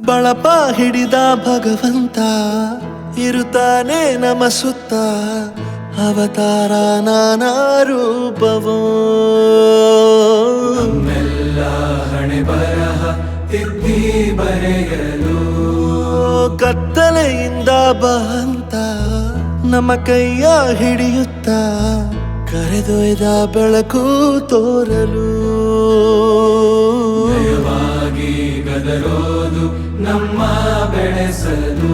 ಬಳಪ ಹಿಡಿದ ಭಗವಂತ ಇರುತ್ತಾನೆ ನಮ ಸುತ್ತ ಅವತಾರ ನಾನಾ ರೂಪವೋ ನಮ್ಮೆಲ್ಲ ಹಣೆ ಬರಹ ತಿದ್ದಿ ಬರೆಯಲು ಕತ್ತಲೆಯಿಂದ ಬಂತ ನಮ್ಮ ಕೈಯ ಹಿಡಿಯುತ್ತ ಕರೆದೊಯ್ದ ಬೆಳಕು ತೋರಲು ನಯವಾಗಿ ಗದರೋದು ನಮ್ಮ ಬೆಳೆಸಲು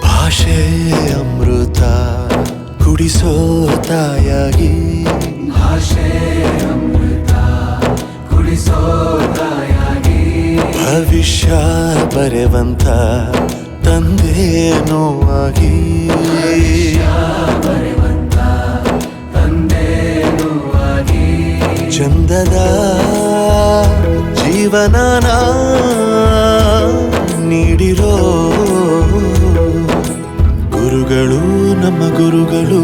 ಭಾಷೆ ಅಮೃತ ಕುಡಿಸೋ ತಾಯಾಗಿ ಭಾಷೆ ಅಮೃತ ಕುಡಿಸೋ ತಾಯಾಗಿ ಭವಿಷ್ಯ ಬರೆವಂತ ತಂದೇನೋ ಆಗಿ ಬರೆವಂತ ತಂದೇನೂ ಆಗಿ ಚಂದದ ಜೀವನನ ನೀಡಿರೋ ಗುರುಗಳು ನಮ್ಮ ಗುರುಗಳು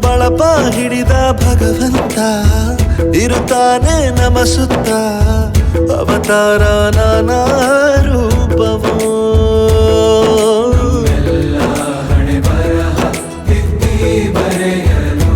ಬಳಪ ಹಿಡಿದ ಭಗವಂತ ಇರುತ್ತಾನೆ ನಮ ಸುತ್ತ ಅವತಾರ ನಾನಾ ರೂಪವೋ ಎಲ್ಲ ಹಣೆ ಬರಹ ತಿದ್ದಿ ಬರೆಯಲು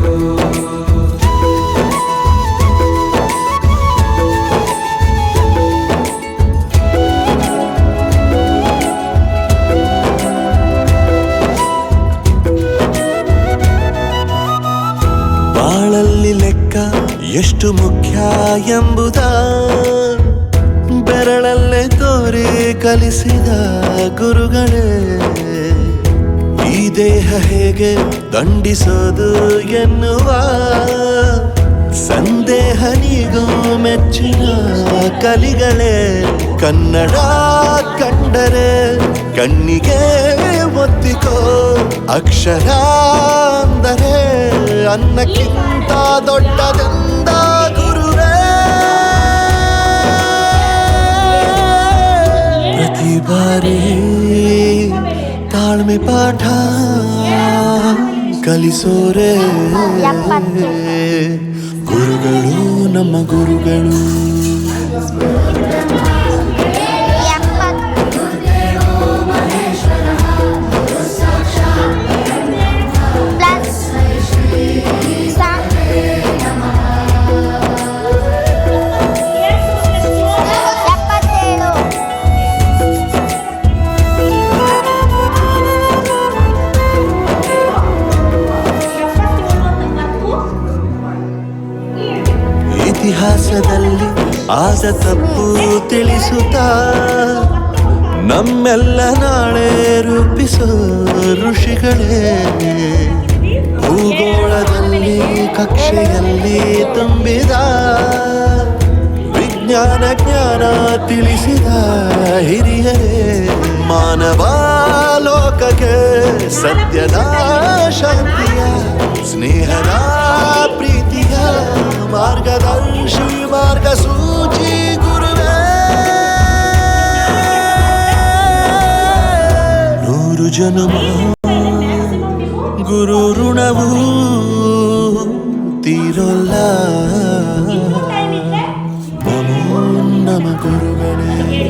ಬಾಳಲ್ಲಿ ಲೆಕ್ಕ ಎಷ್ಟು ಮುಖ್ಯ ಎಂಬುದ ಬೆರಳಲ್ಲೇ ತೋರಿ ಕಲಿಸಿದ ಗುರುಗಳೇ ಈ ದೇಹ ಹೇಗೆ ದಂಡಿಸೋದು ಎನ್ನುವ ಸಂದೇಹ ನೀಗೋ ಮೆಚ್ಚಿನ ಕಲಿಗಳೇ ಕನ್ನಡ ಕಂಡರೆ ಕಣ್ಣಿಗೆ ಒತ್ತಿಕೋ ಅಕ್ಷರ ಅಂದರೆ ಅನ್ನಕ್ಕಿಂತ ದೊಡ್ಡದೆಂದ ಗುರುವೇ ಪ್ರತಿ ಬಾರಿ ತಾಳ್ಮೆ ಪಾಠ ಕಲಿಸೋರೆ ಗುರುಗಳು ನಮ್ಮ ಗುರುಗಳು ಇತಿಹಾಸದಲ್ಲಿ ಆದ ತಪ್ಪು ತಿಳಿಸುತ್ತಾ ನಮ್ಮೆಲ್ಲ ನಾಳೆ ರೂಪಿಸೋ ಋಷಿಗಳೇ ಭೂಗೋಳದಲ್ಲಿ ಕಕ್ಷೆಯಲ್ಲಿ ತುಂಬಿದ ವಿಜ್ಞಾನ ಜ್ಞಾನ ತಿಳಿಸಿದ ಹಿರಿಯರೇ ಮಾನವ ಲೋಕಕ್ಕೆ ಸತ್ಯದ ಶಾಂತಿಯ ಸ್ನೇಹದ ಪ್ರೀತಿಯ ಮಾರ್ಗದರ್ಶಿ ಮಾರ್ಗಸೂಚಿ ಗುರುವೇ ನೂರು ಜನ್ಮ ಗುರು ಋಣವು ತೀರೋಲ್ಲ ನಮೋ ನಮ ಗುರುಗಳೇ